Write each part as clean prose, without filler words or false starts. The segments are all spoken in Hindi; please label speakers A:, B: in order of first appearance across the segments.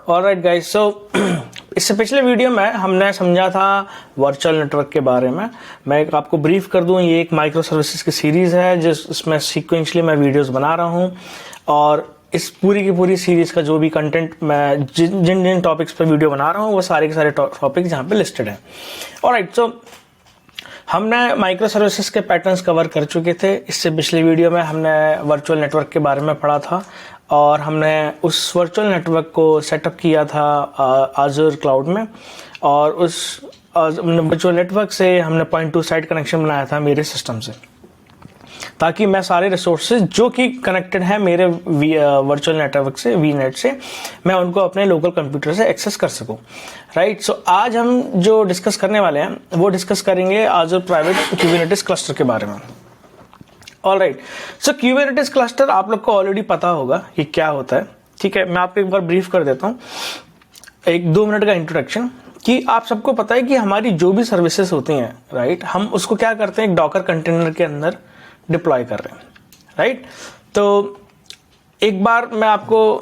A: ऑलराइट गाइस, सो इससे पिछले वीडियो में हमने समझा था वर्चुअल नेटवर्क के बारे में। मैं आपको ब्रीफ कर दूं, ये एक माइक्रो सर्विसेज की सीरीज़ है जिसमें सीक्वेंशली मैं वीडियोस बना रहा हूं और इस पूरी की पूरी सीरीज़ का जो भी कंटेंट मैं जिन जिन टॉपिक्स पर वीडियो बना रहा हूं वो सारे के सारे टॉपिक्स यहाँ पे लिस्टेड हैं। ऑलराइट, सो हमने माइक्रो सर्विसेज के पैटर्न्स कवर कर चुके थे। इससे पिछले वीडियो में हमने वर्चुअल नेटवर्क के बारे में पढ़ा था और हमने उस वर्चुअल नेटवर्क को सेटअप किया था आज़ूर क्लाउड में, और उस वर्चुअल नेटवर्क से हमने पॉइंट टू साइट कनेक्शन बनाया था मेरे सिस्टम से, ताकि मैं सारे रिसोर्सेज जो कि कनेक्टेड है मेरे वर्चुअल नेटवर्क से, वीनेट से, मैं उनको अपने लोकल कंप्यूटर से एक्सेस कर सकूं। राइट, सो आज हम जो डिस्कस करने वाले हैं वो डिस्कस करेंगे आज़ूर प्राइवेट क्यूबरनेटिस क्लस्टर के बारे में। ऑलराइट, सो क्यूबरनेटिस क्लस्टर आप लोग को ऑलरेडी पता होगा ये क्या होता है। ठीक है, मैं आपको एक बार ब्रीफ कर देता हूँ, एक 2 मिनट का इंट्रोडक्शन, कि आप सबको पता है कि हमारी जो भी सर्विसेज होती हैं, राइट, हम उसको क्या करते हैं, एक डॉकर कंटेनर के अंदर डिप्लॉय कर रहे हैं। राइट, तो एक बार मैं आपको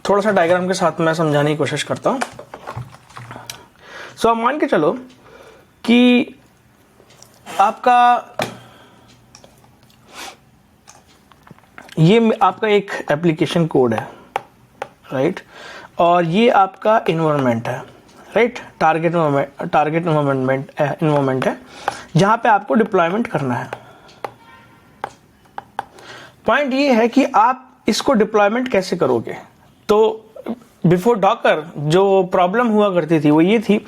A: थोड़ा सा डायग्राम के साथ मैं समझाने की कोशिश करता हूँ। सो आप मान के चलो कि ये आपका एक एप्लीकेशन कोड है, राइट, और ये आपका इन्वायरमेंट है, राइट, टारगेट इन्वायरमेंट है जहां पे आपको डिप्लॉयमेंट करना है। पॉइंट ये है कि आप इसको डिप्लॉयमेंट कैसे करोगे। तो बिफोर डॉकर जो प्रॉब्लम हुआ करती थी वो ये थी,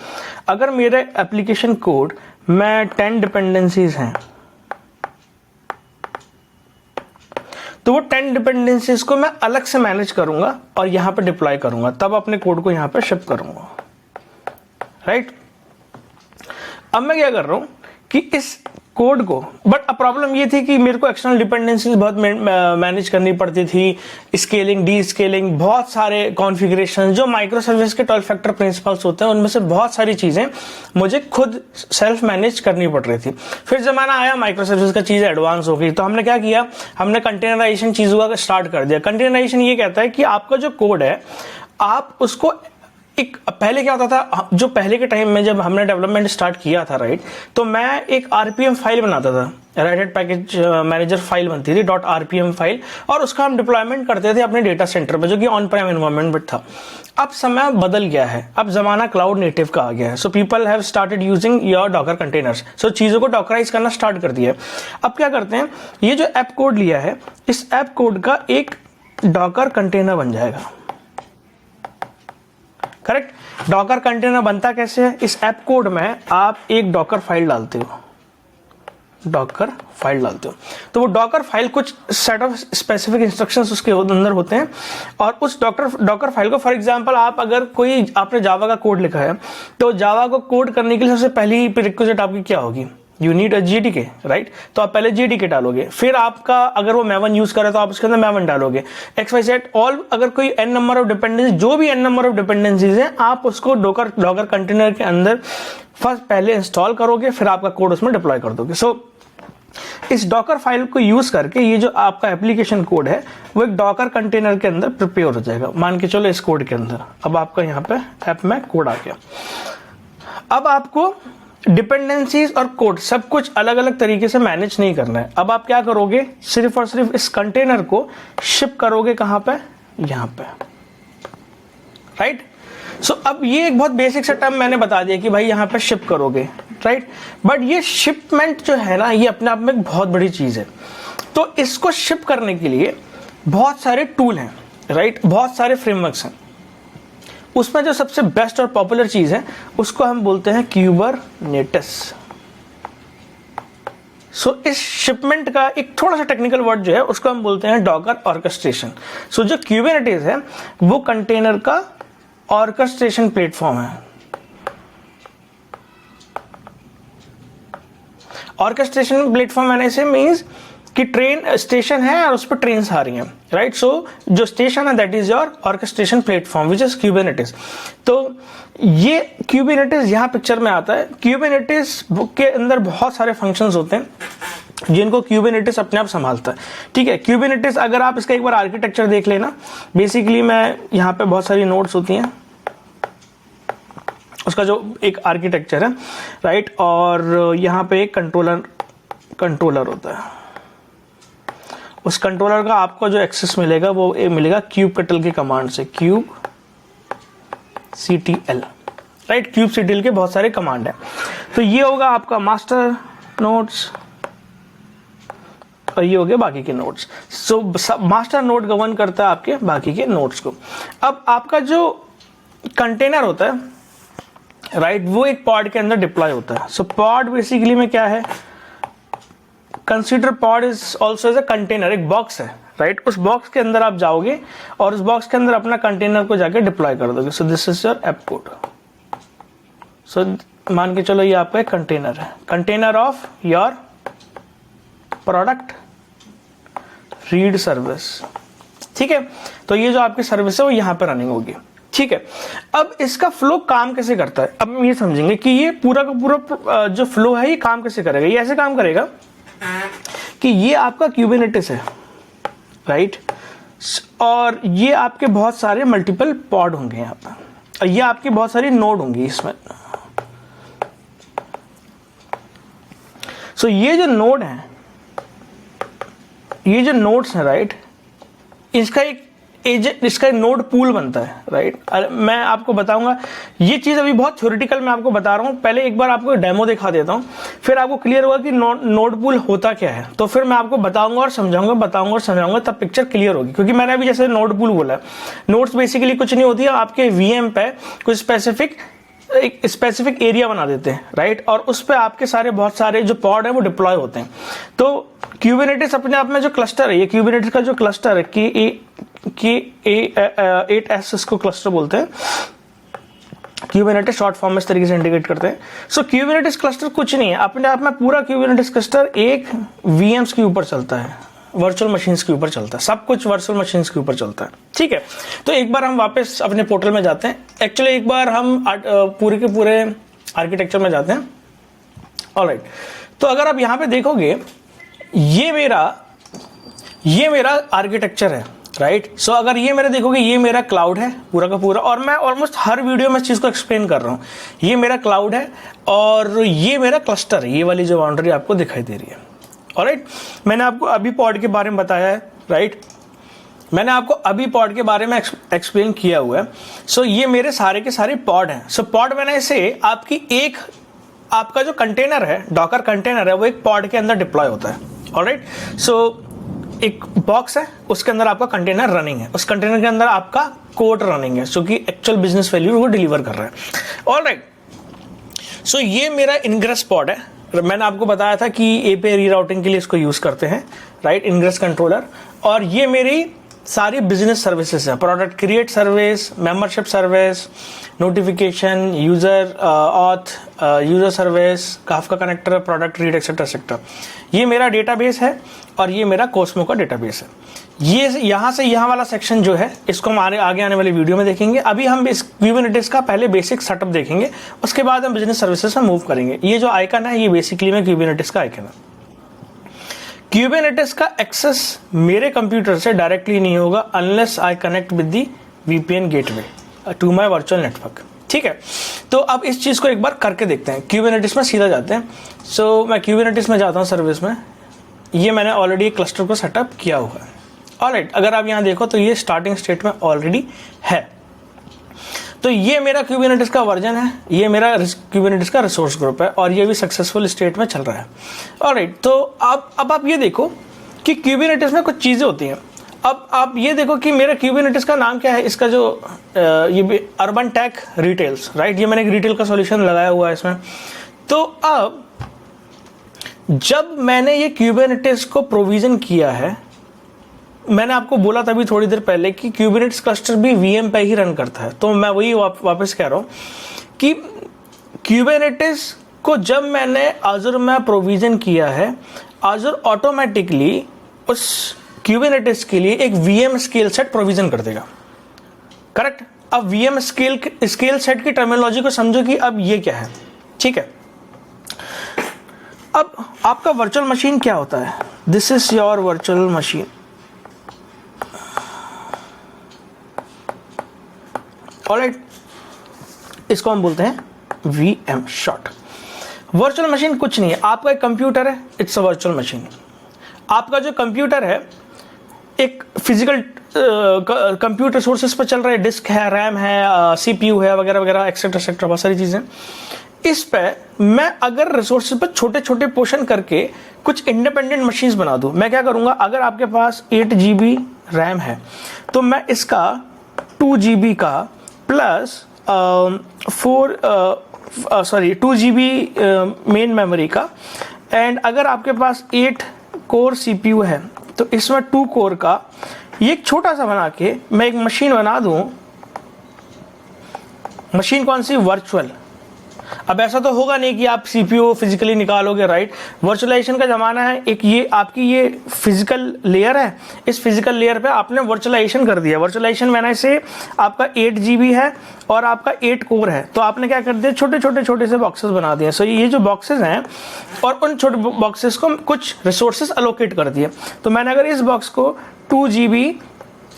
A: अगर मेरे एप्लीकेशन कोड में 10 डिपेंडेंसीज हैं तो वो 10 डिपेंडेंसीज को मैं अलग से मैनेज करूंगा और यहां पे डिप्लॉय करूंगा, तब अपने कोड को यहां पे शिप करूंगा। राइट, अब मैं क्या कर रहा हूं कि इस कोड को, बट अब प्रॉब्लम ये थी कि मेरे को एक्सटर्नल डिपेंडेंसीज बहुत मैनेज करनी पड़ती थी, स्केलिंग, डी स्केलिंग, बहुत सारे कॉन्फ़िगरेशन, जो माइक्रो सर्विस के 12 फैक्टर प्रिंसिपल्स होते हैं उनमें से बहुत सारी चीजें मुझे खुद सेल्फ मैनेज करनी पड़ रही थी। फिर जमाना आया माइक्रो सर्विस का, चीजें एडवांस हो गई, तो हमने क्या किया, हमने कंटेनराइजेशन चीजों का स्टार्ट कर दिया। कंटेनराइजेशन ये कहता है कि आपका जो कोड है आप उसको एक, पहले क्या होता था, जो पहले के टाइम में जब हमने डेवलपमेंट स्टार्ट किया था, राइट, तो मैं एक आरपीएम फाइल बनाता था, red hat package manager file बनती थी .rpm फाइल, और उसका हम डिप्लॉयमेंट करते थे अपने डेटा सेंटर पे जो कि ऑन प्राइम एनवायरनमेंट में था। अब समय बदल गया है, अब जमाना क्लाउड नेटिव का आ गया है। So people have started using your docker containers, so चीजों को डॉकराइज करना स्टार्ट कर दिया है। अब क्या करते हैं, ये जो ऐप कोड लिया है, इस ऐप कोड का एक डॉकर कंटेनर बन जाएगा। करेक्ट, डॉकर कंटेनर बनता कैसे है, इस ऐप कोड में आप एक डॉकर फाइल डालते हो, तो वो डॉकर फाइल कुछ सेट ऑफ स्पेसिफिक इंस्ट्रक्शंस उसके अंदर होते हैं, और उस डॉकर फाइल को, फॉर एग्जांपल आप अगर कोई आपने जावा का कोड लिखा है, तो जावा को कोड करने के लिए सबसे पहली प्रीरिक्विजिट आपकी क्या होगी, you need a GDK, right, तो आप पहले GDK डालोगे, फिर आपका अगर वो Maven यूज करे तो आप उसके अंदर Maven डालोगे, XYZ ऑल, अगर कोई n नंबर ऑफ डिपेंडेंसी, जो भी n नंबर ऑफ डिपेंडेंसीज हैं, आप उसको डॉकर कंटेनर के अंदर फर्स्ट पहले इंस्टॉल करोगे, फिर आपका कोड उसमें डिप्लॉय कर दोगे। सो इस डॉकर फाइल को यूज करके ये जो आपका एप्लीकेशन कोड है वो एक डॉकर कंटेनर के अंदर प्रिपेयर हो जाएगा। मान के चलो इस कोड के अंदर अब आपका यहाँ पे ऐप में कोड आ गया। अब आपको डिपेंडेंसीज और कोड सब कुछ अलग अलग तरीके से मैनेज नहीं करना है। अब आप क्या करोगे, सिर्फ और सिर्फ इस कंटेनर को शिप करोगे, कहां पे, यहां पे। राइट, सो अब ये एक बहुत बेसिक सा टर्म मैंने बता दिया कि भाई यहां पे शिप करोगे, राइट, बट ये शिपमेंट जो है ना, ये अपने आप में एक बहुत बड़ी चीज है। तो इसको शिप करने के लिए बहुत सारे टूल हैं, राइट, बहुत सारे फ्रेमवर्क्स हैं। उसमें जो सबसे बेस्ट और पॉपुलर चीज है उसको हम बोलते हैं क्यूबरनेटिस। सो इस शिपमेंट का एक थोड़ा सा टेक्निकल वर्ड जो है उसको हम बोलते हैं डॉकर ऑर्केस्ट्रेशन। सो जो क्यूबरनेटिस है वो कंटेनर का ऑर्केस्ट्रेशन प्लेटफॉर्म है। ऑर्केस्ट्रेशन प्लेटफॉर्म आने से मीन्स कि ट्रेन स्टेशन है और उस पर ट्रेन आ रही हैं, राइट, सो जो स्टेशन है that is your orchestration platform which is Kubernetes. तो ये क्यूबरनेटिस यहाँ पिक्चर में आता है। क्यूबरनेटिस के अंदर बहुत सारे फंक्शंस होते हैं जिनको क्यूबरनेटिस अपने आप संभालता है। ठीक है, क्यूबरनेटिस अगर आप इसका एक बार आर्किटेक्चर देख लेना, बेसिकली मैं यहाँ पे बहुत सारी नोट्स होती हैं, उसका जो एक आर्किटेक्चर है, राइट। और यहाँ पे एक कंट्रोलर होता है। उस कंट्रोलर का आपको जो एक्सेस मिलेगा वो मिलेगा kubectl के कमांड से, kubectl, राइट। kubectl के बहुत सारे कमांड है। तो ये होगा आपका मास्टर नोड्स और ये हो गए बाकी के nodes. So master node govern करता है आपके बाकी के नोड्स को। अब आपका जो कंटेनर होता है, राइट, वो एक पॉड के अंदर डिप्लॉय होता है। सो पॉड बेसिकली में क्या है, consider pod is also as a container, एक बॉक्स है, राइट। उस बॉक्स के अंदर आप जाओगे और उस बॉक्स के अंदर अपना कंटेनर को जाके डिप्लॉय कर दोगे। So this is your app code. So मान के चलो ये आपका एक कंटेनर है, container of your product read service, ठीक है। तो ये जो आपकी सर्विस है वो यहां पर रनिंग होगी, ठीक है। अब इसका फ्लो काम कैसे करता है, अब हम ये समझेंगे कि ये पूरा का पूरा जो फ्लो है ये काम कैसे करेगा। ये ऐसे काम करेगा कि ये आपका क्यूबरनेटिस है, राइट, और ये आपके बहुत सारे मल्टीपल पॉड होंगे यहाँ पर, और ये आपकी बहुत सारी नोड होंगी इसमें। सो ये जो नोड है, ये जो नोड्स हैं, राइट, इसका एक नोड पूल बनता है, राइट। मैं आपको बताऊंगा, ये चीज अभी बहुत थ्योरेटिकल मैं आपको बता रहा हूं। पहले एक बार आपको डेमो दिखा देता हूं, फिर आपको क्लियर होगा कि नोड पूल होता क्या है। तो फिर मैं आपको बताऊंगा और समझाऊंगा, तब पिक्चर क्लियर होगी। क्योंकि मैंने अभी जैसे नोड पूल बोला, नोड्स बेसिकली कुछ नहीं होती है, आपके वीएम पे कुछ स्पेसिफिक एरिया बना देते हैं, राइट, और उस पर आपके सारे बहुत सारे जो पॉड है वो डिप्लॉय होते हैं। तो क्यूबरनेटिस अपने आप में जो क्लस्टर है, ये क्यूबरनेटिस का जो क्लस्टर है कि 8S इसको क्लस्टर बोलते हैं। क्यूबरनेटिस शॉर्ट फॉर्म में इस तरीके से इंडिकेट करते हैं। सो क्यूबरनेटिस क्लस्टर कुछ नहीं है, अपने आप में पूरा क्यूबरनेटिस क्लस्टर एक VMs के ऊपर चलता है, वर्चुअल मशीन्स के ऊपर चलता है, सब कुछ वर्चुअल मशीन्स के ऊपर चलता है, ठीक है। तो एक बार हम वापस अपने पोर्टल में जाते हैं। एक्चुअली एक बार हम पूरे के पूरे आर्किटेक्चर में जाते हैं, ऑलराइट। तो अगर आप यहाँ पे देखोगे, ये मेरा आर्किटेक्चर है, राइट। सो अगर ये मेरा देखोगे, ये मेरा क्लाउड है पूरा का पूरा, और मैं ऑलमोस्ट हर वीडियो में इस चीज को एक्सप्लेन कर रहा हूँ। ये मेरा क्लाउड है और ये मेरा क्लस्टर है, ये वाली जो बाउंड्री आपको दिखाई दे रही है, ऑलराइट। मैंने आपको अभी पॉड के बारे में बताया है, राइट, मैंने आपको अभी पॉड के बारे में एक्सप्लेन किया हुआ है। सो ये मेरे सारे के सारे पॉड हैं। सो पॉड मैंने से आपका जो कंटेनर है, डॉकर कंटेनर है, वो एक पॉड के अंदर डिप्लॉय होता है, ऑलराइट। सो एक बॉक्स है, उसके अंदर आपका कंटेनर रनिंग है, उस कंटेनर के अंदर आपका कोड रनिंग है जो कि एक्चुअल बिजनेस वैल्यू वो डिलीवर कर रहा है, ऑलराइट। सो ये मेरा इनग्रेस पॉड है। मैंने आपको बताया था कि एपीआई रीराउटिंग के लिए इसको यूज करते हैं, राइट, इनग्रेस कंट्रोलर। और ये मेरी सारी बिजनेस सर्विसेज है, product create service, membership service, notification, user auth, user service, Kafka connector, product read etcetera etcetera. ये मेरा डेटाबेस है और ये मेरा कोस्मो का डेटाबेस है। ये यहाँ से यहाँ वाला सेक्शन जो है, इसको हम आगे आने वाली वीडियो में देखेंगे। अभी हम इस क्यूबरनेटिस का पहले बेसिक सेटअप देखेंगे, उसके बाद हम बिजनेस सर्विसेज में मूव करेंगे। ये जो आइकन है, ये बेसिकली में क्यूबरनेटिस का आइकन है। क्यूबरनेटिस का एक्सेस मेरे कंप्यूटर से डायरेक्टली नहीं होगा unless I connect with the VPN gateway to my virtual network, ठीक है। तो अब इस चीज को एक बार करके देखते हैं। क्यूबरनेटिस में सीधा जाते हैं। सो मैं क्यूबरनेटिस में जाता हूँ सर्विस में। ये मैंने ऑलरेडी क्लस्टर को सेटअप किया हुआ है, ऑलराइट। अगर आप यहाँ देखो तो ये स्टार्टिंग स्टेट में ऑलरेडी है। तो ये मेरा क्यूबरनेटिस का वर्जन है, ये मेरा क्यूबरनेटिस का रिसोर्स ग्रुप है और ये भी सक्सेसफुल स्टेट में चल रहा है, ऑलराइट। तो अब आप ये देखो कि क्यूबरनेटिस में कुछ चीजें होती हैं। अब आप ये देखो कि मेरा क्यूबरनेटिस का नाम क्या है, इसका जो ये अर्बन टेक रिटेल्स, राइट, ये मैंने एक रिटेल का सॉल्यूशन लगाया हुआ है इसमें। तो अब जब मैंने ये क्यूबरनेटिस को प्रोविजन किया है, मैंने आपको बोला था अभी थोड़ी देर पहले कि क्यूबरनेटिस क्लस्टर भी VM पे ही रन करता है। तो मैं वही वापस कह रहा हूं कि क्यूबरनेटिस को जब मैंने Azure में प्रोविजन किया है, Azure ऑटोमेटिकली उस क्यूबरनेटिस के लिए एक VM स्केल सेट प्रोविजन कर देगा, करेक्ट। अब VM स्केल सेट की टर्मिनोलॉजी को समझो कि अब ये क्या है, ठीक है। अब आपका वर्चुअल मशीन क्या होता है? This is your virtual machine, alright. इसको हम बोलते हैं VM शॉर्ट। वर्चुअल मशीन कुछ नहीं है, आपका एक कंप्यूटर है, इट्स अ वर्चुअल मशीन। आपका जो कंप्यूटर है एक फिजिकल कंप्यूटर रिसोर्सेज पर चल रहा है, डिस्क है, रैम है, CPU है, वगैरह वगैरह एक्सेट्रा एक्सेट्रा बहुत सारी चीज़ें। इस पे मैं अगर रिसोर्सेज पर छोटे छोटे पोर्शन करके कुछ इंडिपेंडेंट मशीन्स बना दूं, मैं क्या करूंगा, अगर आपके पास 8 GB रैम है तो मैं इसका 2 GB का प्लस 2 GB मेन मेमोरी का, एंड अगर आपके पास 8 कोर CPU है तो इसमें 2 कोर का ये एक छोटा सा बना के मैं एक मशीन बना दूं। मशीन कौन सी? वर्चुअल। अब ऐसा तो होगा नहीं कि आप CPU फिजिकली निकालोगे, राइट? वर्चुअलाइजेशन का जमाना है। एक ये आपकी ये फिजिकल लेयर है, इस फिजिकल लेयर पे आपने वर्चुअलाइजेशन कर दिया। वर्चुअलाइजेशन मैंने से आपका 8 GB है और आपका 8 कोर है, तो आपने क्या कर दिया, छोटे छोटे छोटे से बॉक्सेस बना दिए। सो ये जो बॉक्सेस हैं और उन छोटे बॉक्सेस को कुछ रिसोर्सेस अलोकेट कर दिए। तो मैंने अगर इस बॉक्स को 2 GB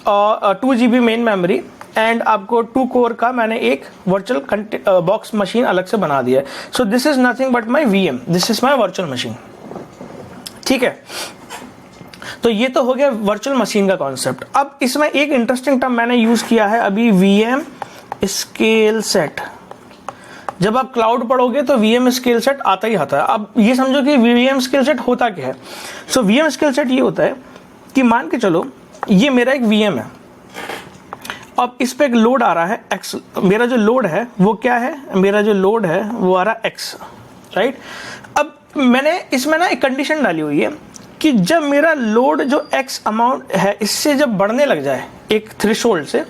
A: और 2 GB मेन मेमोरी एंड आपको 2 कोर का मैंने एक वर्चुअल बॉक्स मशीन अलग से बना दिया है। सो this is nothing but my VM, this is my virtual machine. ठीक है, तो ये तो हो गया वर्चुअल मशीन का कॉन्सेप्ट। अब इसमें एक इंटरेस्टिंग टर्म मैंने यूज किया है अभी, VM स्केल सेट। जब आप क्लाउड पढ़ोगे तो VM स्केल सेट आता ही आता है। अब ये समझो कि VM स्केल सेट होता क्या है। सो VM स्केल सेट ये होता है कि मान के चलो ये मेरा एक VM है, अब इस पे एक लोड आ रहा है X। मेरा जो लोड है वो क्या है, मेरा जो लोड है वो आ रहा है X, राइट? अब मैंने इसमें ना एक कंडीशन डाली हुई है कि जब मेरा लोड जो X अमाउंट है इससे जब बढ़ने लग जाए एक थ्रेशोल्ड से,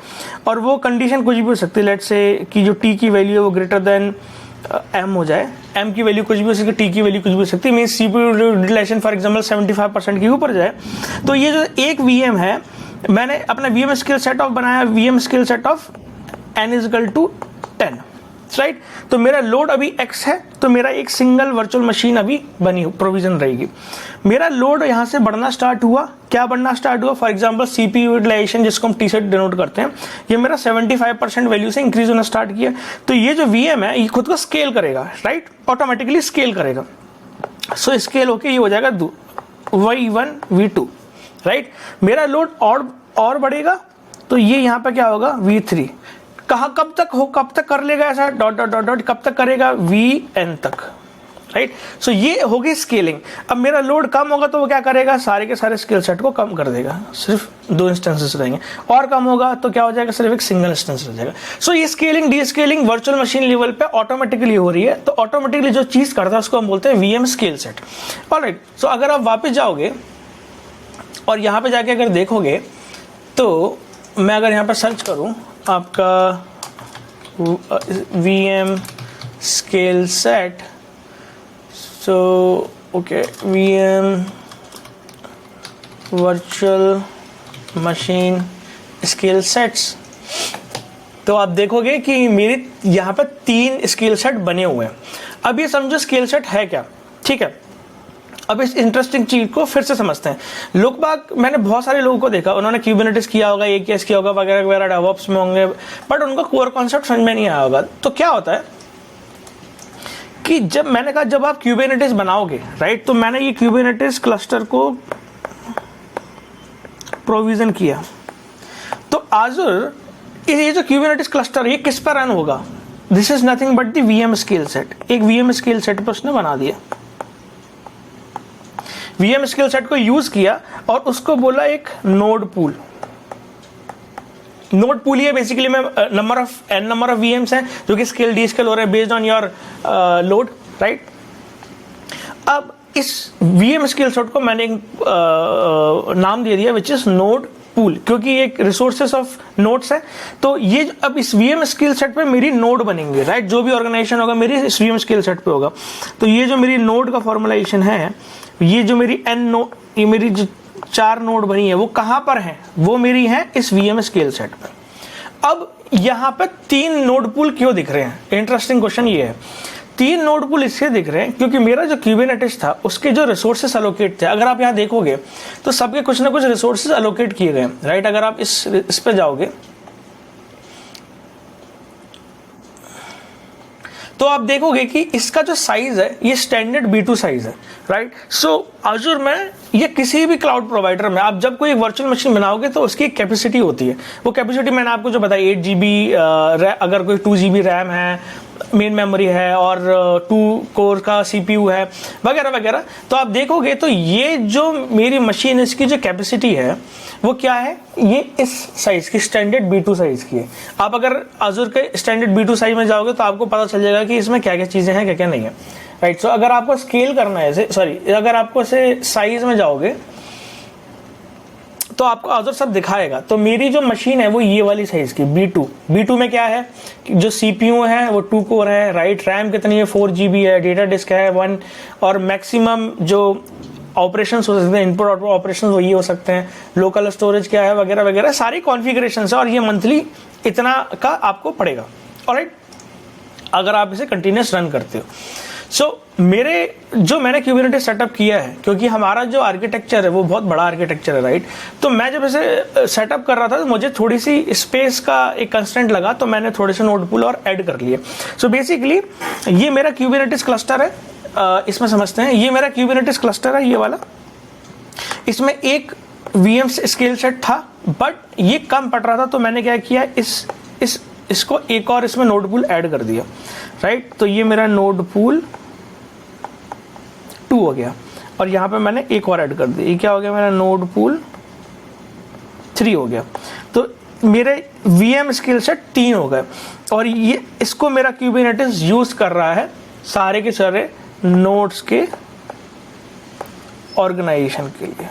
A: और वो कंडीशन कुछ भी हो सकती है, लेट्स से कि जो T की वैल्यू है वो ग्रेटर देन M हो जाए, M की वैल्यू कुछ भी हो सकती है, T की वैल्यू कुछ भी हो सकती है, means CPU utilization for example 75% के ऊपर जाए, तो ये जो एक VM है, मैंने अपना VM स्केल सेट ऑफ बनाया, VM scale set of n is equal to 10, right? तो मेरा लोड अभी X है, तो मेरा एक सिंगल वर्चुअल मशीन अभी बनी प्रोविजन रहेगी। मेरा लोड यहाँ से बढ़ना स्टार्ट हुआ, क्या बढ़ना स्टार्ट हुआ? फॉर एग्जांपल CPU यूटिलाइजेशन जिसको हम T से डिनोट करते हैं, ये मेरा 75% वैल्यू से इंक्रीज होना स्टार्ट किया। तो ये जो VM है ये खुद को स्केल करेगा, राइट? ऑटोमेटिकली स्केल करेगा। सो स्केल होके ये हो जाएगा V1 V2, राइट? मेरा लोड और बढ़ेगा तो ये यहाँ पे क्या होगा, V3। कब तक कर लेगा ऐसा, डॉट डॉट डॉट डॉट, कब तक करेगा, Vn तक, राइट? सो ये होगी स्केलिंग। अब मेरा लोड कम होगा तो वो क्या करेगा, सारे के सारे स्केल सेट को कम कर देगा, सिर्फ 2 इंस्टेंसेस रहेंगे। और कम होगा तो क्या हो जाएगा, सिर्फ एक सिंगल इंस्टेंस रह जाएगा। सो ये scaling D scaling virtual machine level पे ऑटोमेटिकली हो रही है। तो ऑटोमेटिकली जो चीज करता है उसको हम बोलते हैं VM स्केल सेट। ऑलराइट, सो अगर आप वापस जाओगे और यहाँ पे जाके अगर देखोगे तो मैं अगर यहाँ पर सर्च करूँ आपका VM scale set, so okay, VM virtual machine scale sets, तो आप देखोगे कि मेरे यहाँ पर 3 स्केल सेट बने हुए हैं। अब ये समझो स्केल सेट है क्या, ठीक है? अब इस इंटरेस्टिंग चीज को फिर से समझते हैं। लोग बाग, मैंने बहुत सारे लोगों को देखा, उन्होंने क्यूबरनेटिस किया होगा, AKS किया होगा, वगैरह वगैरह, डेवऑप्स में होंगे, बट उनको कोर कॉन्सेप्ट समझ में नहीं आया होगा। तो क्या होता है कि जब मैंने कहा जब आप क्यूबरनेटिस बनाओगे, राइट, तो मैंने ये क्यूबरनेटिस क्लस्टर को प्रोविजन किया, तो आज़ुर ये जो क्यूबरनेटिस क्लस्टर ये किस पर रन होगा, this is nothing but the VM scale set. एक VM स्केल सेट पर उसने बना दिया, VM स्केल सेट को यूज किया और उसको बोला एक नोड पूल। नोड पूल ये बेसिकली में नंबर ऑफ VMs हैं जो कि स्केल डी स्केल हो रहे हैं based on your load, right? अब इस VM स्केल सेट को मैंने नाम दे दिया विच इज नोड पूल, क्योंकि एक रिसोर्सेस ऑफ नोड्स है। तो ये अब इस VM स्केल सेट पे मेरी नोड बनेंगे, राइट? जो भी ऑर्गेनाइजेशन होगा मेरी इस VM स्केल सेट पे होगा। तो ये जो मेरी नोड का फॉर्मुलाइजेशन है, ये जो मेरी ये मेरी जो 4 नोड बनी है वो कहां पर है, वो मेरी है इस VM स्केल सेट पे। अब यहां पे 3 नोड पूल क्यों दिख रहे हैं? इंटरेस्टिंग क्वेश्चन ये है। 3 नोड पूल इसलिए दिख रहे हैं क्योंकि मेरा जो क्यूबरनेटिस था उसके जो रिसोर्सेस अलोकेट थे, अगर आप यहां देखोगे तो सबके कुछ ना कुछ रिसोर्सेस अलोकेट किए गए, राइट? अगर आप इस पे जाओगे तो आप देखोगे कि इसका जो साइज है ये स्टैंडर्ड B2 साइज है, राइट। सो Azure में ये किसी भी क्लाउड प्रोवाइडर में आप जब कोई वर्चुअल मशीन बनाओगे तो उसकी एक कैपेसिटी होती है। वो कैपेसिटी मैंने आपको जो बताई 8 GB, अगर कोई 2 GB रैम है, मेन मेमोरी है और 2 कोर का CPU है वगैरह वगैरह। तो आप देखोगे तो ये जो मेरी मशीन है इसकी जो कैपेसिटी है वो क्या है, ये इस साइज की स्टैंडर्ड B2 साइज की है। आप अगर Azure के स्टैंडर्ड B2 साइज में जाओगे तो आपको पता चल जाएगा कि इसमें क्या क्या चीजें हैं, क्या क्या नहीं है, राइट। सो अगर आपको स्केल करना है, अगर आपको इसे साइज में जाओगे तो आपको Azure सब दिखाएगा। तो मेरी जो मशीन है वो ये वाली साइज की B2 में क्या है, जो CPU है वो 2 कोर है, राइट। रैम कितनी है, 4 GB है, डेटा डिस्क है 1, और मैक्सिमम जो ऑपरेशंस हो सकते हैं, इनपुट आउटपुट ऑपरेशंस वो ये हो सकते हैं, लोकल स्टोरेज क्या है वगैरह वगैरह, सारी कॉन्फ़िगरेशंस है। और ये मंथली इतना का आपको पड़ेगा, ऑलराइट, अगर आप इसे कंटिन्यूस रन करते हो। सो मैंने Kubernetes सेटअप किया है, क्योंकि हमारा जो आर्किटेक्चर है वो बहुत बड़ा आर्किटेक्चर है, राइट। तो मैं जब इसे सेटअप कर रहा था तो मुझे थोड़ी सी स्पेस का एक कंस्ट्रेंट लगा, तो मैंने थोड़े से नोड पूल और ऐड कर लिए। सो बेसिकली ये मेरा Kubernetes क्लस्टर है, इसमें समझते हैं। ये मेरा Kubernetes क्लस्टर है, ये वाला। इसमें एक VM स्केल सेट था, बट ये कम पड़ रहा था, तो मैंने क्या किया, इसको एक और इसमें नोड पूल ऐड कर दिया, राइट। तो ये मेरा नोड पूल 2 हो गया, और यहाँ पे मैंने एक और ऐड कर दिया, ये क्या हो गया, मेरा नोड पूल 3 हो गया। तो मेरे VM स्किल सेट 3 हो गए, और ये इसको मेरा Kubernetes यूज कर रहा है सारे के सारे नोड्स के ऑर्गेनाइजेशन के लिए,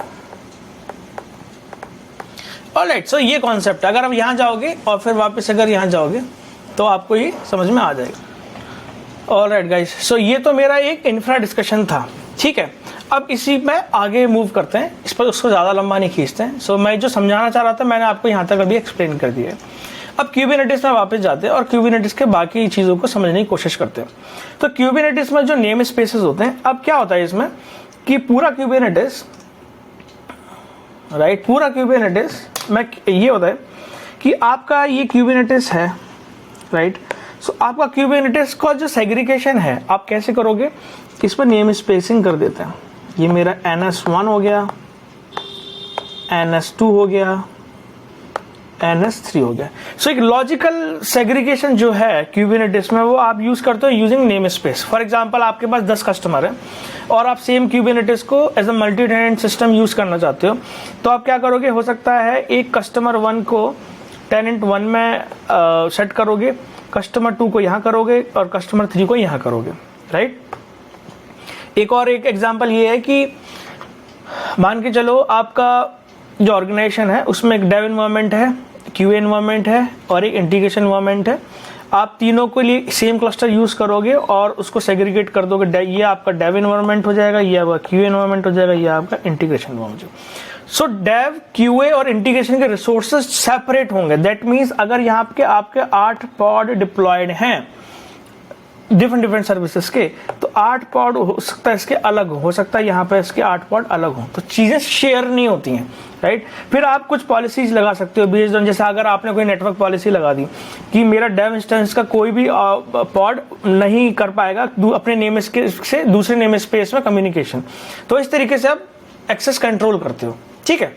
A: ऑलराइट। सो ये कॉन्सेप्ट है। अगर आप यहाँ जाओगे और फिर वापस अगर यहाँ जाओगे तो आपको ये समझ में आ जाएगा, ऑलराइट गाइस। सो ये तो मेरा एक इंफ्रा डिस्कशन था, ठीक है। अब इसी में आगे मूव करते हैं, इस पर उसको ज़्यादा लंबा नहीं खींचते हैं। सो मैं जो समझाना चाह रहा था मैंने आपको यहाँ तक अभी एक्सप्लेन कर दिया है। अब Kubernetes में वापस जाते हैं और Kubernetes के बाकी चीज़ों को समझने की कोशिश करते हैं। तो Kubernetes में जो नेम स्पेसेस होते हैं, अब क्या होता है इसमें कि पूरा Kubernetes, राइट, पूरा Kubernetes में ये होता है कि आपका ये Kubernetes है, राइट। सो आपका Kubernetes का जो सेग्रीगेशन है आप कैसे करोगे, इस पर नेम स्पेसिंग कर देते हैं। ये मेरा NS1 हो गया, NS2 हो गया, NS3 हो गया। सो एक लॉजिकल सेग्रीगेशन जो है Kubernetes में वो आप यूज करते हो using name space. For example आपके पास 10 कस्टमर है और आप सेम Kubernetes को as a multi tenant system use करना चाहते हो, तो आप क्या करोगे, हो सकता है एक कस्टमर 1 को टेनेंट 1 में सेट करोगे, कस्टमर 2 को यहाँ करोगे और कस्टमर 3 को यहाँ करोगे, राइट। एक एग्जांपल ये है कि मान के चलो आपका जो ऑर्गेनाइजेशन है उसमें एक डेव एनवायरनमेंट है, QA एनवायरनमेंट है और एक इंटीग्रेशन एनवायरनमेंट है। आप तीनों के लिए सेम क्लस्टर यूज करोगे और उसको सेग्रीगेट कर दोगे। ये आपका डेव एनवायरनमेंट हो जाएगा, ये आपका QA एनवायरनमेंट हो जाएगा, ये आपका इंटीग्रेशन एनवायरनमेंट। सो डेव, QA और इंटीग्रेशन के रिसोर्सेज सेपरेट होंगे। दैट मीन्स अगर यहाँ पे आपके 8 पॉड डिप्लॉयड हैं डिफरेंट सर्विसेज के, तो 8 पॉड हो सकता है इसके अलग हो सकता है यहाँ पे इसके 8 पॉड अलग हो, तो चीजें शेयर नहीं होती हैं, राइट। फिर आप कुछ पॉलिसीज लगा सकते हो बेस्ड ऑन, जैसे अगर आपने कोई नेटवर्क पॉलिसी लगा दी कि मेरा डेव इंस्टेंस का कोई भी पॉड नहीं कर पाएगा अपने नेम से दूसरे नेम स्पेस में कम्युनिकेशन, तो इस तरीके से आप एक्सेस कंट्रोल करते हो, ठीक है।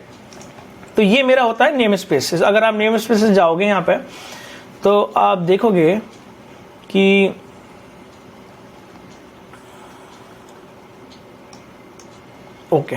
A: तो ये मेरा होता है नेम स्पेसेस। अगर आप नेम स्पेसेस जाओगे यहाँ पे तो आप देखोगे कि ओके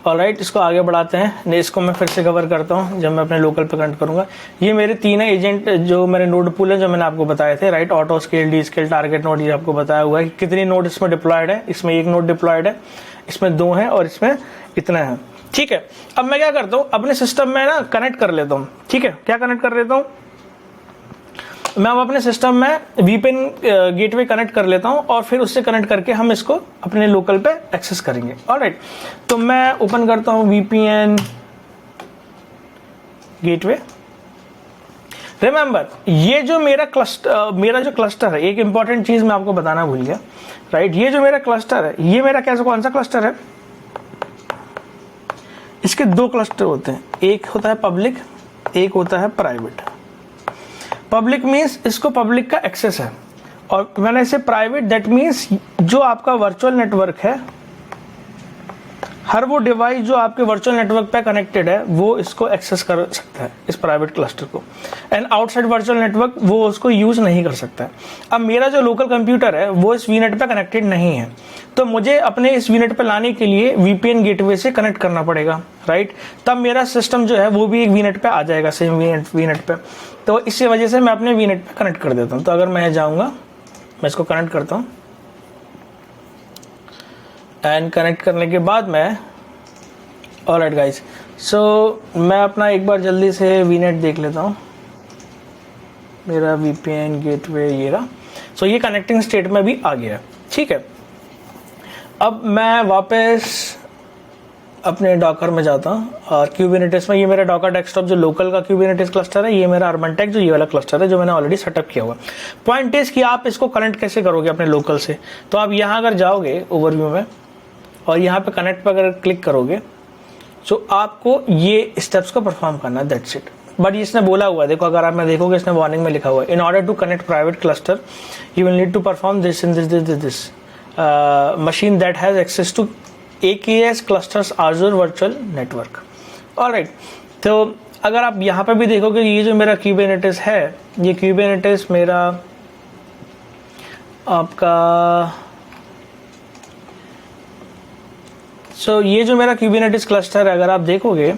A: ऑलराइट, इसको आगे बढ़ाते हैं। इसको मैं फिर से कवर करता हूँ जब मैं अपने लोकल पे कनेक्ट करूंगा। ये मेरे 3 एजेंट जो मेरे नोड पूल है जो मैंने आपको बताए थे, right. Auto scale, D scale, target node, ये आपको बताया हुआ है कि कितनी नोड इसमें डिप्लॉयड है। इसमें 1 नोड डिप्लॉयड है, इसमें 2 है और इसमें इतना है, ठीक है। अब मैं क्या करता हूँ, अपने सिस्टम में ना कनेक्ट कर लेता हूँ, ठीक है। क्या कनेक्ट कर लेता हूँ मैं, अब अपने सिस्टम में VPN गेटवे कनेक्ट कर लेता हूं और फिर उससे कनेक्ट करके हम इसको अपने लोकल पे एक्सेस करेंगे, ऑलराइट। तो मैं ओपन करता हूं VPN गेटवे। रिमेंबर, ये जो मेरा जो क्लस्टर है, एक इंपॉर्टेंट चीज मैं आपको बताना भूल गया, राइट। ये जो मेरा क्लस्टर है, ये मेरा कौन सा क्लस्टर है, इसके दो क्लस्टर होते हैं, एक होता है पब्लिक, एक होता है प्राइवेट। पब्लिक मीन्स इसको पब्लिक का एक्सेस है, और मैंने इसे प्राइवेट, दैट मीन्स जो आपका वर्चुअल नेटवर्क है, हर वो डिवाइस जो आपके वर्चुअल नेटवर्क पे कनेक्टेड है वो इसको एक्सेस कर सकता है, इस प्राइवेट क्लस्टर को, एंड आउटसाइड वर्चुअल नेटवर्क वो उसको यूज नहीं कर सकता है। अब मेरा जो लोकल कंप्यूटर है वो इस वीनेट पे कनेक्टेड नहीं है, तो मुझे अपने इस वीनेट पे लाने के लिए वीपीएन गेटवे से कनेक्ट करना पड़ेगा, राइट। तब मेरा सिस्टम जो है वो भी एक वीनेट पे आ जाएगा, सेम वीनेट पे। तो इसी वजह से मैं अपने वीनेट पे कनेक्ट कर देता हूँ। तो अगर मैं जाऊँगा, मैं इसको कनेक्ट करता हूँ, एंड कनेक्ट करने के बाद मैं, ऑलराइट गाइस, सो मैं अपना एक बार जल्दी से वीनेट देख लेता हूँ, मेरा वीपीएन गेटवे ये रहा। सो ये कनेक्टिंग स्टेट में भी आ गया, ठीक है। अब मैं वापस अपने डॉकर में जाता हूँ और क्यूबरनेटिस में, ये मेरा डॉकर डेस्कटॉप जो लोकल का क्यूबरनेटिस क्लस्टर है, ये मेरा अर्बनटेक जो ये वाला क्लस्टर है जो मैंने ऑलरेडी सेटअप किया हुआ। पॉइंट इज कि आप इसको कनेक्ट कैसे करोगे अपने लोकल से। तो आप यहाँ अगर जाओगे ओवरव्यू में और यहाँ पे कनेक्ट पर अगर क्लिक करोगे तो आपको ये स्टेप्स को परफॉर्म करना है, दैट्स इट। बट इसने बोला हुआ है, देखो अगर आप मैं देखोगे इसने वार्निंग में लिखा हुआ है, in order to connect private cluster you will need to perform this in this machine that has access to AKS clusters Azure virtual network. Alright, तो अगर आप यहाँ पे भी देखोगे ये जो मेरा क्यूबरनेटिस है, ये क्यूबरनेटिस मेरा आपका ये जो मेरा क्यूबरनेटिस क्लस्टर है, अगर आप देखोगे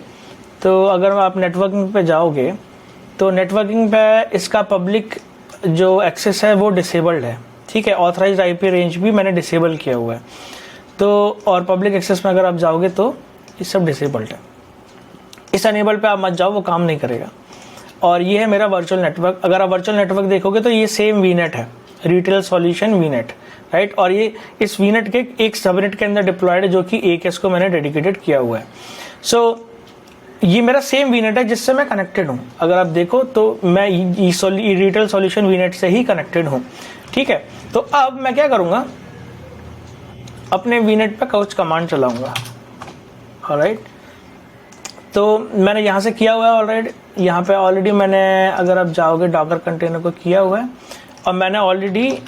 A: तो अगर आप नेटवर्किंग पे जाओगे तो नेटवर्किंग पे इसका पब्लिक जो एक्सेस है वो डिसेबल्ड है, ठीक है। ऑथराइज्ड IP रेंज भी मैंने डिसेबल किया हुआ है, तो और पब्लिक एक्सेस में अगर आप जाओगे तो ये सब डिसेबल्ड है। इस अनेबल पे आप मत जाओ, वो काम नहीं करेगा। और ये है मेरा वर्चुअल नेटवर्क। अगर आप वर्चुअल नेटवर्क देखोगे तो ये सेम वीनेट है, रिटेल सॉल्यूशन वीनेट, राइट। और ये इस वीनेट के एक सबनेट के अंदर डिप्लॉयड है जो कि AKS को मैंने डेडिकेटेड किया हुआ है। सो ये मेरा सेम वीनेट है जिससे मैं कनेक्टेड हूँ। अगर आप देखो तो मैं रिटेल सॉल्यूशन वीनेट से ही कनेक्टेड हूँ, ठीक है। तो अब मैं क्या करूँगा, अपने वीनेट पे कुछ कमांड चलाऊंगा, ऑलराइट। तो मैंने यहाँ से किया हुआ है ऑलराइट, यहाँ पे ऑलरेडी मैंने, अगर आप जाओगे डॉकर कंटेनर को किया हुआ है और मैंने ऑलरेडी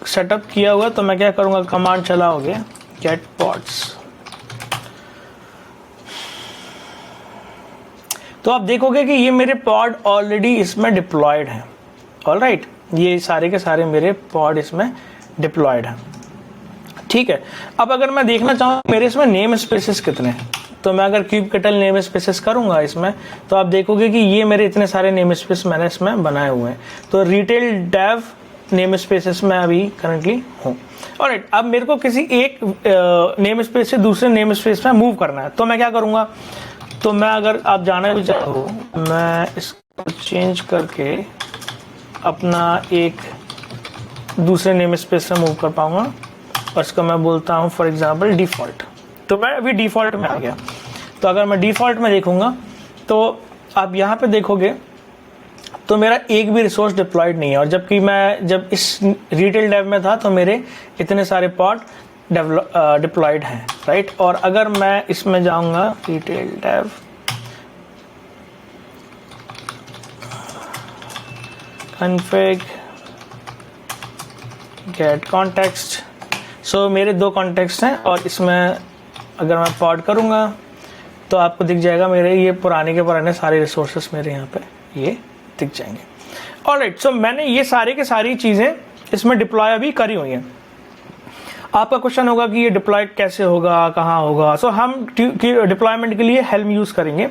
A: सेटअप किया हुआ है। तो मैं क्या करूँगा, कमांड चलाओगे गेट पॉड्स। तो आप देखोगे कि ये मेरे पॉड ऑलरेडी इसमें डिप्लॉयड हैं, ऑलराइट। ये सारे के सारे मेरे पॉड इसमें डिप्लॉयड हैं, ठीक है। अब अगर मैं देखना चाहूँ मेरे इसमें नेम स्पेसेस कितने हैं, तो मैं अगर kubectl नेम स्पेसेस करूंगा इसमें, तो आप देखोगे कि ये मेरे इतने सारे नेम स्पेस मैंने इसमें बनाए हुए हैं। तो रिटेल डेव नेम स्पेसेस में अभी करंटली हूँ, ऑलराइट। अब मेरे को किसी एक नेम स्पेस से दूसरे नेम स्पेस में मूव करना है, तो मैं क्या करूँगा, तो मैं अगर आप जाना भी चाहो, मैं इसको चेंज करके अपना एक दूसरे नेम स्पेस से मूव कर पाऊंगा, और इसको मैं बोलता हूँ फॉर एग्जांपल डिफ़ॉल्ट। तो मैं अभी डिफ़ॉल्ट में आ गया। तो अगर मैं डिफ़ॉल्ट में देखूंगा तो आप यहाँ पे देखोगे तो मेरा एक भी रिसोर्स डिप्लॉयड नहीं है, और जबकि मैं जब इस रिटेल डेव में था तो मेरे इतने सारे पॉड डिप्लॉयड हैं, राइट। और अगर मैं इसमें जाऊंगा retail dev config get context, so मेरे दो कॉन्टेक्स्ट हैं, और इसमें अगर मैं पॉड करूंगा तो आपको दिख जाएगा मेरे ये पुराने के पुराने सारे रिसोर्सेस मेरे यहाँ पे ये दिख जाएंगे, ऑलराइट। सो मैंने ये सारे के सारी चीज़ें इसमें डिप्लॉय अभी करी हुई हैं। आपका क्वेश्चन होगा कि ये डिप्लॉय कैसे होगा, कहाँ होगा। सो हम डिप्लॉयमेंट के लिए हेल्म यूज़ करेंगे,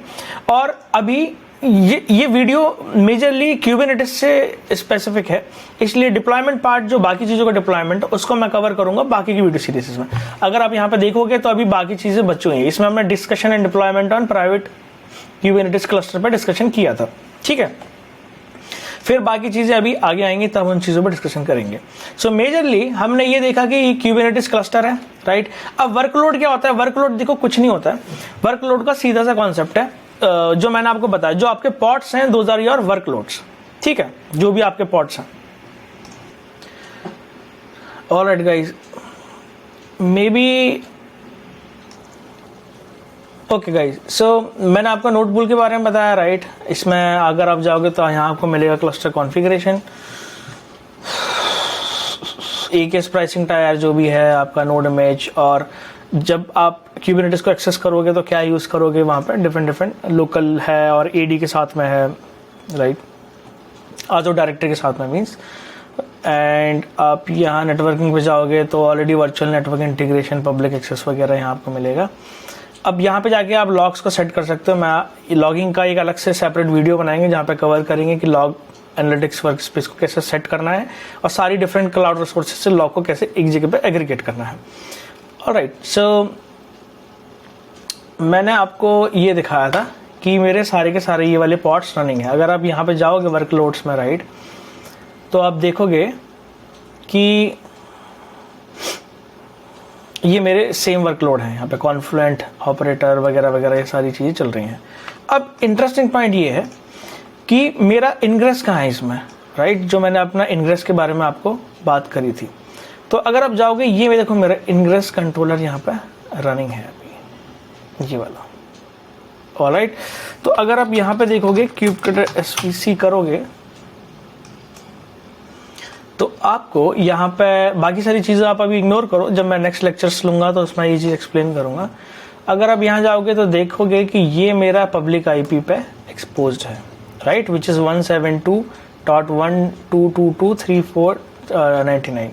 A: और अभी ये वीडियो मेजरली क्यूबरनेटिस से स्पेसिफिक है, इसलिए डिप्लॉयमेंट पार्ट जो बाकी चीज़ों का डिप्लॉयमेंट उसको मैं कवर करूंगा बाकी की वीडियो सीरीज में। अगर आप यहाँ पे देखोगे तो अभी बाकी चीज़ें बच हुई हैं। इसमें हमने discussion and deployment on private Kubernetes cluster पर डिस्कशन किया था, ठीक है। फिर बाकी चीज़ें अभी आगे आएंगी, तब उन चीज़ों पर डिस्कशन करेंगे। सो मेजरली हमने ये देखा कि क्यूबरनेटिस क्लस्टर है, राइट। अब वर्कलोड क्या होता है, वर्कलोड देखो कुछ नहीं होता है। वर्कलोड का सीधा सा कॉन्सेप्ट है जो मैंने आपको बताया, जो आपके पॉड्स हैं दोज आर योर वर्कलोड्स, ठीक है, जो भी आपके पॉड्स हैं। Alright guys, may be okay guys, so मैंने आपको नोटबुल के बारे में बताया, राइट। इसमें अगर आप जाओगे तो यहाँ आपको मिलेगा cluster configuration, AKS pricing tyre जो भी है आपका, नोड इमेज, और जब आप क्यूबरनेटिस को एक्सेस करोगे तो क्या यूज़ करोगे, वहाँ पे डिफरेंट लोकल है और AD के साथ में है, राइट, आजो डायरेक्टर के साथ में मीन्स। एंड आप यहाँ नेटवर्किंग पे जाओगे तो already virtual network integration, public access वगैरह यहाँ आपको मिलेगा। अब यहाँ पे जाके आप लॉग्स को सेट कर सकते हो। मैं लॉगिंग का एक अलग से सेपरेट वीडियो बनाएंगे जहाँ पे कवर करेंगे कि लॉग एनालिटिक्स वर्क स्पेस को कैसे सेट करना है और सारी डिफरेंट क्लाउड रिसोर्सेज से लॉग को कैसे एक जगह पे एग्रीगेट करना है। ऑलराइट, सो मैंने आपको ये दिखाया था कि मेरे सारे के सारे ये वाले पॉड्स रनिंग है। अगर आप यहाँ पे जाओगे वर्कलोड्स में, राइट, तो आप देखोगे कि ये मेरे सेम वर्कलोड है। यहाँ पे कॉन्फ्लुएंट, ऑपरेटर वगैरह वगैरह ये सारी चीज़ें चल रही हैं। अब इंटरेस्टिंग पॉइंट ये है कि मेरा इनग्रेस कहाँ है इसमें, राइट, जो मैंने अपना इनग्रेस के बारे में आपको बात करी थी। तो अगर आप जाओगे, ये मैं देखो मेरा इनग्रेस कंट्रोलर यहाँ पे रनिंग है अभी, ये वाला। ऑलराइट, तो अगर आप यहाँ पे देखोगे क्यूबकटर SVC करोगे तो आपको यहाँ पे बाकी सारी चीज़ें आप अभी इग्नोर करो, जब मैं नेक्स्ट लेक्चर्स लूँगा तो उसमें ये चीज़ एक्सप्लेन करूँगा। अगर आप यहाँ जाओगे तो देखोगे कि ये मेरा पब्लिक IP पे एक्सपोज्ड है, राइट, विच इज़ 172.12223.499।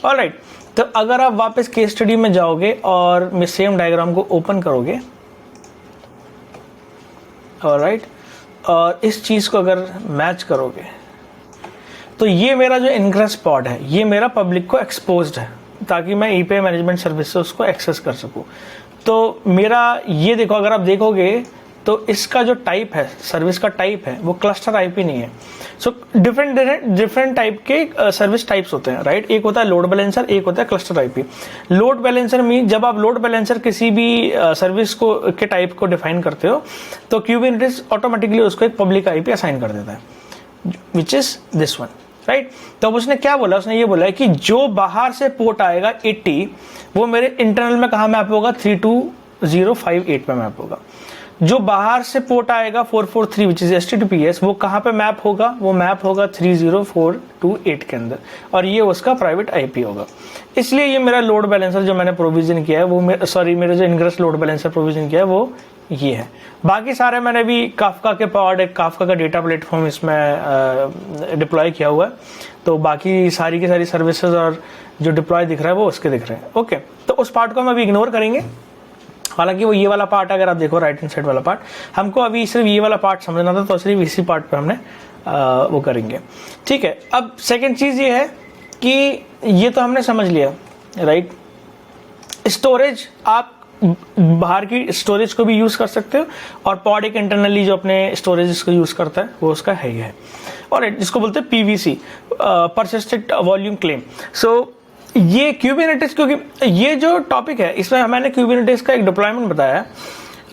A: ऑलराइट, तो अगर आप वापस केस स्टडी में जाओगे और मैं सेम डायग्राम को ओपन करोगे, ऑलराइट, और इस चीज़ को अगर मैच करोगे तो ये मेरा जो इनग्रेस पॉड है ये मेरा पब्लिक को एक्सपोज्ड है ताकि मैं API मैनेजमेंट सर्विस से उसको एक्सेस कर सकूं। तो मेरा ये देखो, अगर आप देखोगे तो इसका जो टाइप है, सर्विस का टाइप है, वो क्लस्टर IP नहीं है। सो डिफरेंट टाइप के सर्विस टाइप्स होते हैं, राइट। एक होता है लोड बैलेंसर, एक होता है cluster IP। Load balancer mean जब आप लोड बैलेंसर किसी भी सर्विस को के टाइप को डिफाइन करते हो तो क्यूबरनेटिस ऑटोमेटिकली उसको एक पब्लिक IP असाइन कर देता है, which is this one, right. तो उसने क्या बोला, उसने ये बोला है कि जो बाहर से पोर्ट आएगा 80 वो मेरे इंटरनल में कहाँ मैप होगा, 32058 पे मैप होगा। जो बाहर से पोर्ट आएगा 443 विच इज HTTPS वो कहाँ पे मैप होगा, वो मैप होगा 30428 के अंदर, और ये उसका प्राइवेट IP होगा। इसलिए ये मेरा लोड बैलेंसर जो मैंने प्रोविजन किया है वो मेरा जो इनग्रेस लोड बैलेंसर प्रोविजन किया है वो ये है। बाकी सारे मैंने भी काफका के पॉड, काफका का डेटा प्लेटफॉर्म इसमें डिप्लॉय किया हुआ है, तो बाकी सारी की सारी सर्विसेज और जो डिप्लॉय दिख रहा है वो उसके दिख रहे हैं। ओके, तो उस पार्ट को हम अभी इग्नोर करेंगे। हालांकि वो ये वाला पार्ट अगर आप देखो राइट हैंड साइड वाला पार्ट, हमको अभी सिर्फ ये वाला पार्ट समझना था, तो सिर्फ इसी पार्ट पे हमने वो करेंगे, ठीक है। अब सेकंड चीज ये है कि ये तो हमने समझ लिया, राइट। स्टोरेज, आप बाहर की स्टोरेज को भी यूज कर सकते हो और पॉड एक इंटरनली जो अपने स्टोरेज को यूज करता है वो उसका है ही है, और जिसको बोलते हैं PVC, परसिस्टेंट वॉल्यूम क्लेम। सो ये क्यूबरनेटिस, क्योंकि ये जो टॉपिक है इसमें मैंने क्यूबरनेटिस का एक डिप्लॉयमेंट बताया।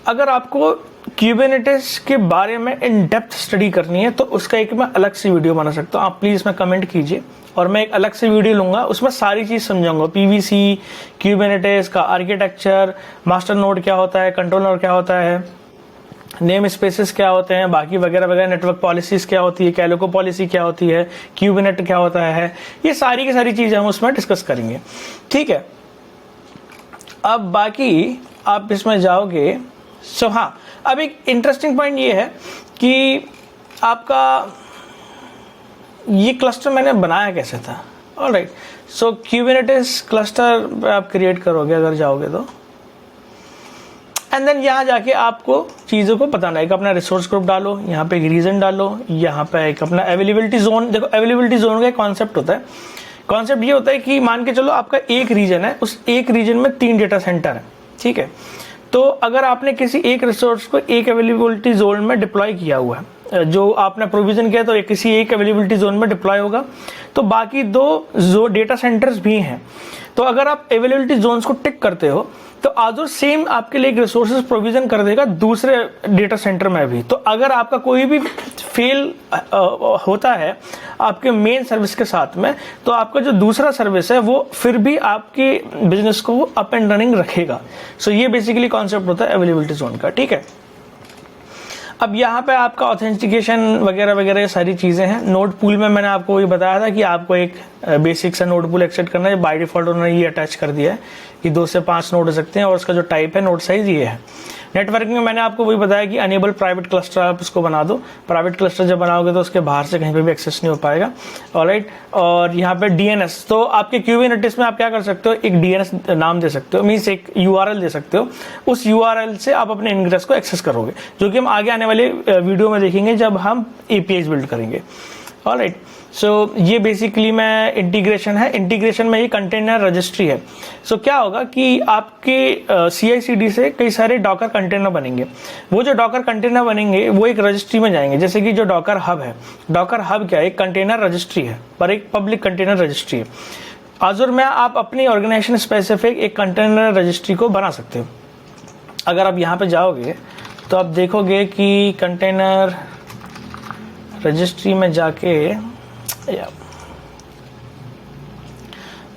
A: अगर आपको क्यूबरनेटिस के बारे में इन डेप्थ स्टडी करनी है तो उसका एक मैं अलग से वीडियो बना सकता हूँ, आप प्लीज इसमें कमेंट कीजिए और मैं एक अलग से वीडियो लूंगा, उसमें सारी चीज समझाऊंगा। PVC, क्यूबरनेटिस का आर्किटेक्चर, मास्टर नोड क्या होता है, कंट्रोल नोड क्या होता है, नेम स्पेसेस क्या होते हैं, बाकी वगैरह वगैरह, नेटवर्क पॉलिसीज क्या होती है, कैलिको पॉलिसी क्या होती है, क्यूबनेट क्या होता है, ये सारी की सारी चीजें हम उसमें डिस्कस करेंगे, ठीक है। अब बाकी आप इसमें जाओगे, सो हाँ, अब एक इंटरेस्टिंग पॉइंट ये है कि आपका ये क्लस्टर मैंने बनाया कैसे था। ऑलराइट, सो क्यूबरनेटिस क्लस्टर आप क्रिएट करोगे अगर जाओगे तो, एंड देन यहाँ जाके आपको चीज़ों को बताना है। एक अपना रिसोर्स ग्रुप डालो, यहाँ पे एक रीजन डालो, यहाँ पे एक अपना अवेलेबिलिटी जोन। देखो अवेलेबिलिटी जोन का एक कॉन्सेप्ट होता है, कॉन्सेप्ट ये होता है कि मान के चलो आपका एक रीजन है, उस एक रीजन में 3 डेटा सेंटर है, ठीक है। तो अगर आपने किसी एक रिसोर्स को एक अवेलेबिलिटी जोन में डिप्लॉय किया हुआ है, जो आपने प्रोविजन किया, तो किसी एक अवेलेबिलिटी जोन में डिप्लॉय होगा, तो बाकी 2 जो डेटा सेंटर्स भी हैं, तो अगर आप अवेलेबिलिटी जोन्स को टिक करते हो तो आज़ूर सेम आपके लिए एक रिसोर्सेज प्रोविजन कर देगा दूसरे डेटा सेंटर में भी। तो अगर आपका कोई भी फेल होता है आपके मेन सर्विस के साथ में, तो आपका जो दूसरा सर्विस है वो फिर भी आपके बिजनेस को अप एंड रनिंग रखेगा। सो ये बेसिकली कॉन्सेप्ट होता है अवेलेबिलिटी जोन का, ठीक है। अब यहाँ पे आपका ऑथेंटिकेशन वगैरह वगैरह सारी चीज़ें हैं। नोड पूल में मैंने आपको वही बताया था कि आपको एक बेसिक सा नोड पूल एक्सेप्ट करना है। बाय डिफॉल्ट उन्होंने ये अटैच कर दिया है कि 2 से 5 नोड हो सकते हैं और उसका जो टाइप है नोड साइज ये है। नेटवर्किंग में मैंने आपको वही बताया कि अनेबल प्राइवेट क्लस्टर आप इसको बना दो। प्राइवेट क्लस्टर जब बनाओगे तो उसके बाहर से कहीं पे भी एक्सेस नहीं हो पाएगा, ऑलराइट। और यहाँ पे डीएनएस, तो आपके क्यूबरनेटिस में आप क्या कर सकते हो, एक डीएनएस नाम दे सकते हो, मीन्स एक यूआरएल दे सकते हो। उस यूआरएल से आप अपने इनग्रेस को एक्सेस करोगे, जो कि हम आगे आने वाले वीडियो में देखेंगे जब हम एपीआईज बिल्ड करेंगे, ऑलराइट। सो ये बेसिकली में इंटीग्रेशन है। इंटीग्रेशन में ये कंटेनर रजिस्ट्री है। सो क्या होगा कि आपके CI/CD से कई सारे डॉकर कंटेनर बनेंगे। वो जो डॉकर कंटेनर बनेंगे वो एक रजिस्ट्री में जाएंगे, जैसे कि जो डॉकर हब है। डॉकर हब क्या है, एक कंटेनर रजिस्ट्री है, पर एक पब्लिक कंटेनर रजिस्ट्री है। आज़ूर में आप अपनी ऑर्गेनाइजेशन स्पेसिफिक एक कंटेनर रजिस्ट्री को बना सकते हो। अगर आप यहाँ पे जाओगे तो आप देखोगे कि कंटेनर रजिस्ट्री में जाके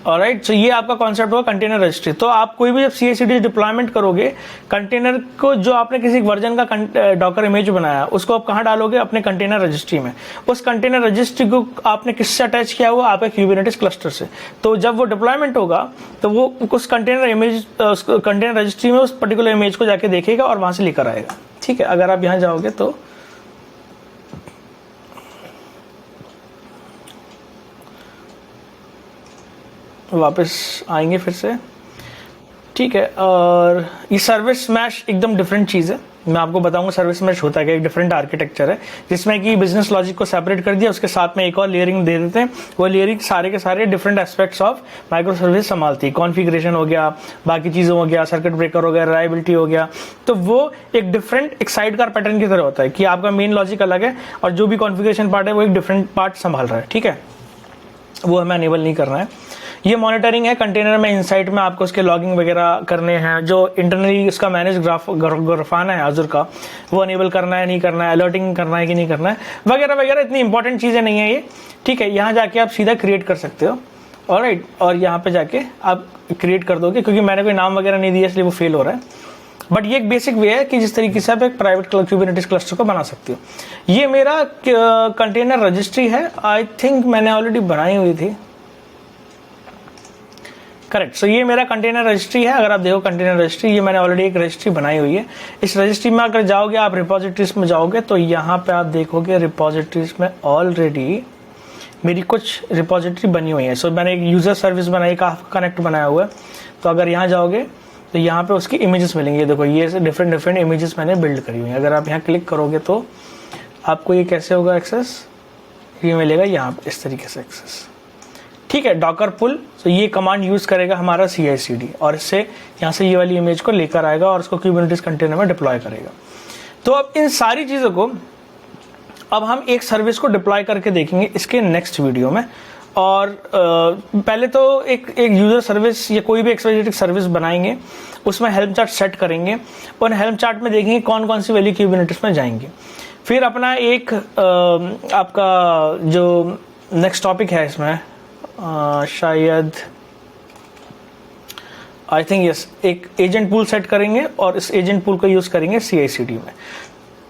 A: ऑलराइट, सो ये आपका कॉन्सेप्ट होगा कंटेनर रजिस्ट्री। तो आप कोई भी जब CI/CD डिप्लॉयमेंट करोगे, कंटेनर को जो आपने किसी वर्जन का डॉकर इमेज बनाया उसको आप कहाँ डालोगे, अपने कंटेनर रजिस्ट्री में। उस कंटेनर रजिस्ट्री को आपने किससे अटैच किया हुआ, आपके क्यूबरनेटिस क्लस्टर से। तो जब वो डिप्लॉयमेंट होगा तो वो उस कंटेनर रजिस्ट्री में उस पर्टिकुलर इमेज को जाके देखेगा और वहां से लेकर आएगा, ठीक है। अगर आप यहाँ जाओगे तो वापस आएंगे फिर से, ठीक है। और ये सर्विस मैश एकदम डिफरेंट चीज़ है। मैं आपको बताऊंगा सर्विस मैश होता है क्या। एक डिफरेंट आर्किटेक्चर है जिसमें कि बिजनेस लॉजिक को सेपरेट कर दिया, उसके साथ में एक और लेयरिंग दे देते हैं। वो लेयरिंग सारे के सारे different aspects of micro service संभालती है। कॉन्फ़िगरेशन हो गया, बाकी चीज़ें हो गया, सर्किट ब्रेकर हो गया, रिलायबिलिटी हो गया। तो वो एक डिफरेंट एक साइड कार पैटर्न की तरह होता है कि आपका मेन लॉजिक अलग है और जो भी कॉन्फ़िगरेशन पार्ट है वो एक डिफरेंट पार्ट संभाल रहा है, ठीक है। वो हमें अनेबल नहीं करना है। ये मॉनिटरिंग है। कंटेनर में इनसाइट में आपको उसके लॉगिंग वगैरह करने हैं, जो इंटरनली उसका मैनेज ग्राफाना है आज़ूर का, वो अनेबल करना है नहीं करना है, अलर्टिंग करना है कि नहीं करना है, वगैरह वगैरह। इतनी इंपॉर्टेंट चीज़ें नहीं है ये, ठीक है। यहाँ जाके आप सीधा क्रिएट कर सकते हो, ऑलराइट। और यहाँ पे जाके आप क्रिएट कर दोगे, क्योंकि मैंने कोई नाम वगैरह नहीं दिया इसलिए वो फेल हो रहा है। बट ये एक बेसिक वे है कि जिस तरीके से आप एक प्राइवेट क्यूबरनेटिस क्लस्टर को बना सकते हो। ये मेरा कंटेनर रजिस्ट्री है। आई थिंक मैंने ऑलरेडी बनाई हुई थी, करेक्ट। सो ये मेरा कंटेनर रजिस्ट्री है। अगर आप देखो कंटेनर रजिस्ट्री, ये मैंने ऑलरेडी एक रजिस्ट्री बनाई हुई है। इस रजिस्ट्री में अगर जाओगे आप रिपोजिटरीज में जाओगे तो यहाँ पे आप देखोगे रिपोजिटरीज में ऑलरेडी मेरी कुछ रिपोजिटरी बनी हुई है। सो मैंने एक यूजर सर्विस बनाई, काफी कनेक्ट बनाया हुआ है। तो अगर यहाँ जाओगे तो यहाँ पे उसकी इमेजेस मिलेंगे। देखो ये डिफरेंट इमेजेस मैंने बिल्ड करी हुई है। अगर आप यहाँ क्लिक करोगे तो आपको ये कैसे होगा एक्सेस, ये मिलेगा यहाँ पे इस तरीके से एक्सेस, ठीक है। डॉकर पुल, तो ये कमांड यूज करेगा हमारा CI/CD और इससे यहाँ से ये वाली इमेज को लेकर आएगा और उसको क्यूबरनेटिस कंटेनर में डिप्लॉय करेगा। तो अब इन सारी चीज़ों को अब हम एक सर्विस को डिप्लॉय करके देखेंगे इसके नेक्स्ट वीडियो में। और पहले तो एक यूजर सर्विस या कोई भी एक्सपेक्टेड सर्विस बनाएंगे, उसमें हेल्प चार्ट सेट करेंगे और हेल्प चार्ट में देखेंगे कौन कौन सी वैल्यू क्यूबरनेटिस में जाएंगे। फिर अपना एक आपका जो नेक्स्ट टॉपिक है इसमें शायद आई थिंक यस, एक एजेंट पूल सेट करेंगे और इस एजेंट पूल को यूज करेंगे CI/CD में।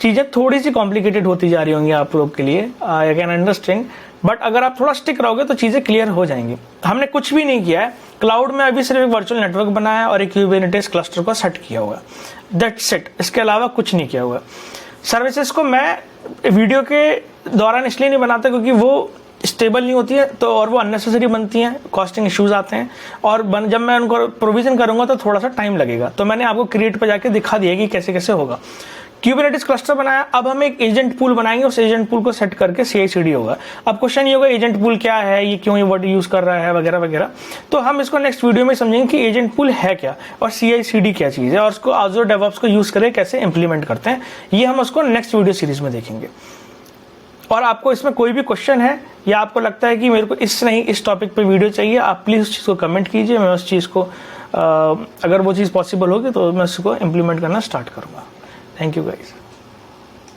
A: चीजें थोड़ी सी कॉम्प्लिकेटेड होती जा रही होंगी आप लोग के लिए, आई कैन अंडरस्टैंड, बट अगर आप थोड़ा स्टिक रहोगे तो चीजें क्लियर हो जाएंगी। हमने कुछ भी नहीं किया है क्लाउड में, अभी सिर्फ एक वर्चुअल नेटवर्क बनाया है और एक क्यूबरनेटिस क्लस्टर को सेट किया हुआ है, दैट्स इट। इसके अलावा कुछ नहीं किया हुआ। सर्विसेज को मैं वीडियो के दौरान इसलिए नहीं बनाता क्योंकि वो स्टेबल नहीं होती है तो, और वो अननेसेसरी बनती हैं, कॉस्टिंग इश्यूज आते हैं, और जब मैं उनको प्रोविजन करूंगा तो थोड़ा सा टाइम लगेगा। तो मैंने आपको क्रिएट पे जाके दिखा दिया कि कैसे कैसे होगा। क्यूबरनेटिस क्लस्टर बनाया, अब हम एक एजेंट पूल बनाएंगे, उस एजेंट पूल को सेट करके CI/CD होगा। अब क्वेश्चन ये होगा एजेंट पूल क्या है, ये क्यों ये वर्ड यूज कर रहा है वगैरह वगैरह। तो हम इसको नेक्स्ट वीडियो में समझेंगे कि एजेंट पूल है क्या और CI/CD क्या चीज है और उसको आज़ूर डेवऑप्स को यूज करके कैसे इंप्लीमेंट करते हैं, ये हम उसको नेक्स्ट वीडियो सीरीज में देखेंगे। और आपको इसमें कोई भी क्वेश्चन है या आपको लगता है कि मेरे को इस टॉपिक पे वीडियो चाहिए, आप प्लीज उस चीज को कमेंट कीजिए, मैं उस चीज को अगर वो चीज़ पॉसिबल होगी तो मैं उसको इम्प्लीमेंट करना स्टार्ट करूँगा। Thank you guys.